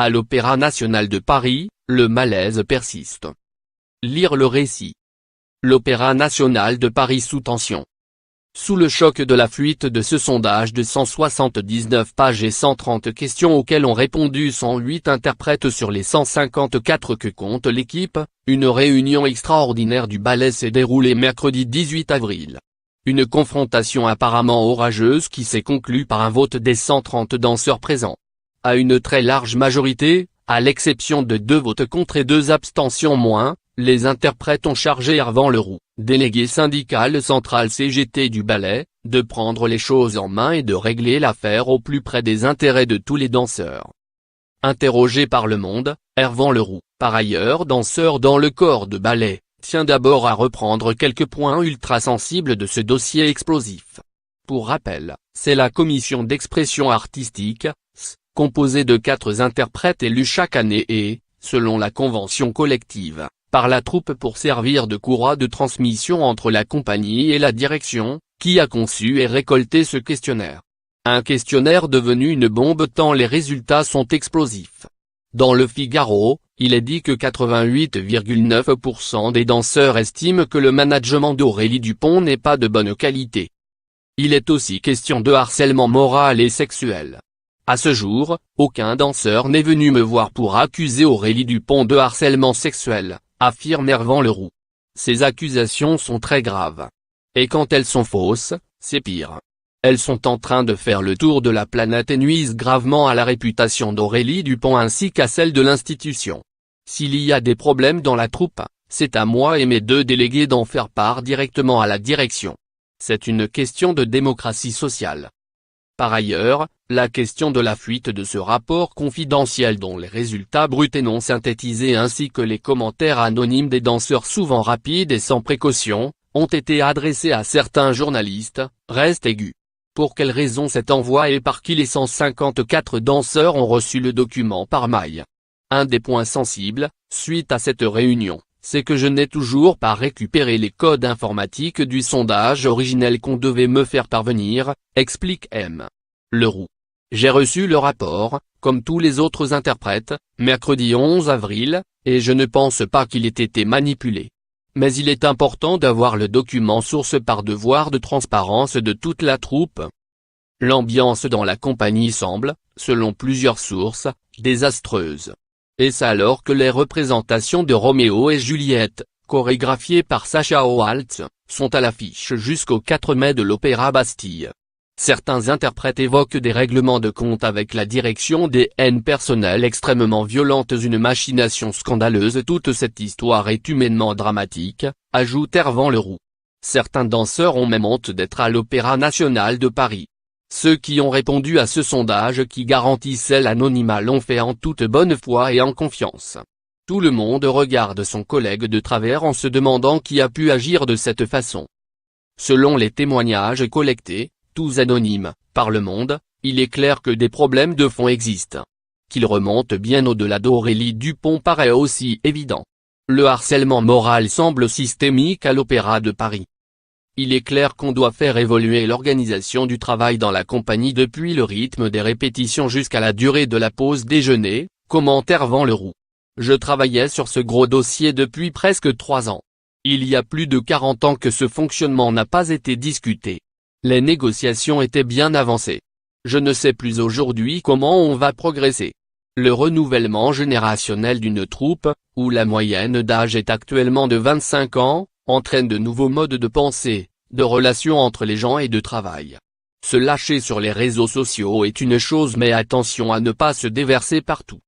À l'Opéra national de Paris, le malaise persiste. Lire le récit. L'Opéra national de Paris sous tension. Sous le choc de la fuite de ce sondage de 179 pages et 130 questions auxquelles ont répondu 108 interprètes sur les 154 que compte l'équipe, une réunion extraordinaire du ballet s'est déroulée mercredi 18 avril. Une confrontation apparemment orageuse qui s'est conclue par un vote des 130 danseurs présents. À une très large majorité, à l'exception de 2 votes contre et 2 abstentions moins, les interprètes ont chargé Hervan Leroux, délégué syndical central CGT du ballet, de prendre les choses en main et de régler l'affaire au plus près des intérêts de tous les danseurs. Interrogé par Le Monde, Hervan Leroux, par ailleurs danseur dans le corps de ballet, tient d'abord à reprendre quelques points ultra-sensibles de ce dossier explosif. Pour rappel, c'est la commission d'expression artistique, composée de 4 interprètes élus chaque année et, selon la convention collective, par la troupe pour servir de courroie de transmission entre la compagnie et la direction, qui a conçu et récolté ce questionnaire. Un questionnaire devenu une bombe tant les résultats sont explosifs. Dans Le Figaro, il est dit que 88,9% des danseurs estiment que le management d'Aurélie Dupont n'est pas de bonne qualité. Il est aussi question de harcèlement moral et sexuel. À ce jour, aucun danseur n'est venu me voir pour accuser Aurélie Dupont de harcèlement sexuel, affirme Hervan Leroux. Ces accusations sont très graves. Et quand elles sont fausses, c'est pire. Elles sont en train de faire le tour de la planète et nuisent gravement à la réputation d'Aurélie Dupont ainsi qu'à celle de l'institution. S'il y a des problèmes dans la troupe, c'est à moi et mes 2 délégués d'en faire part directement à la direction. C'est une question de démocratie sociale. Par ailleurs, la question de la fuite de ce rapport confidentiel dont les résultats bruts et non synthétisés ainsi que les commentaires anonymes des danseurs souvent rapides et sans précaution, ont été adressés à certains journalistes, reste aiguë. Pour quelles raisons cet envoi et par qui les 154 danseurs ont reçu le document par mail? Un des points sensibles, suite à cette réunion, c'est que je n'ai toujours pas récupéré les codes informatiques du sondage originel qu'on devait me faire parvenir, explique M. Leroux. J'ai reçu le rapport, comme tous les autres interprètes, mercredi 11 avril, et je ne pense pas qu'il ait été manipulé. Mais il est important d'avoir le document source par devoir de transparence de toute la troupe. L'ambiance dans la compagnie semble, selon plusieurs sources, désastreuse. Est-ce alors que les représentations de Roméo et Juliette, chorégraphiées par Sacha Waltz, sont à l'affiche jusqu'au 4 mai de l'Opéra Bastille? Certains interprètes évoquent des règlements de compte avec la direction, des haines personnelles extrêmement violentes, une machination scandaleuse. Toute cette histoire est humainement dramatique, ajoute Hervan Leroux. Certains danseurs ont même honte d'être à l'Opéra national de Paris. Ceux qui ont répondu à ce sondage qui garantissait l'anonymat l'ont fait en toute bonne foi et en confiance. Tout le monde regarde son collègue de travers en se demandant qui a pu agir de cette façon. Selon les témoignages collectés, tous anonymes, par Le Monde, il est clair que des problèmes de fond existent. Qu'ils remontent bien au-delà d'Aurélie Dupont paraît aussi évident. Le harcèlement moral semble systémique à l'Opéra de Paris. Il est clair qu'on doit faire évoluer l'organisation du travail dans la compagnie depuis le rythme des répétitions jusqu'à la durée de la pause déjeuner, commente Hervan Leroux. Je travaillais sur ce gros dossier depuis presque 3 ans. Il y a plus de 40 ans que ce fonctionnement n'a pas été discuté. Les négociations étaient bien avancées. Je ne sais plus aujourd'hui comment on va progresser. Le renouvellement générationnel d'une troupe, où la moyenne d'âge est actuellement de 25 ans, entraîne de nouveaux modes de pensée, de relations entre les gens et de travail. Se lâcher sur les réseaux sociaux est une chose mais attention à ne pas se déverser partout.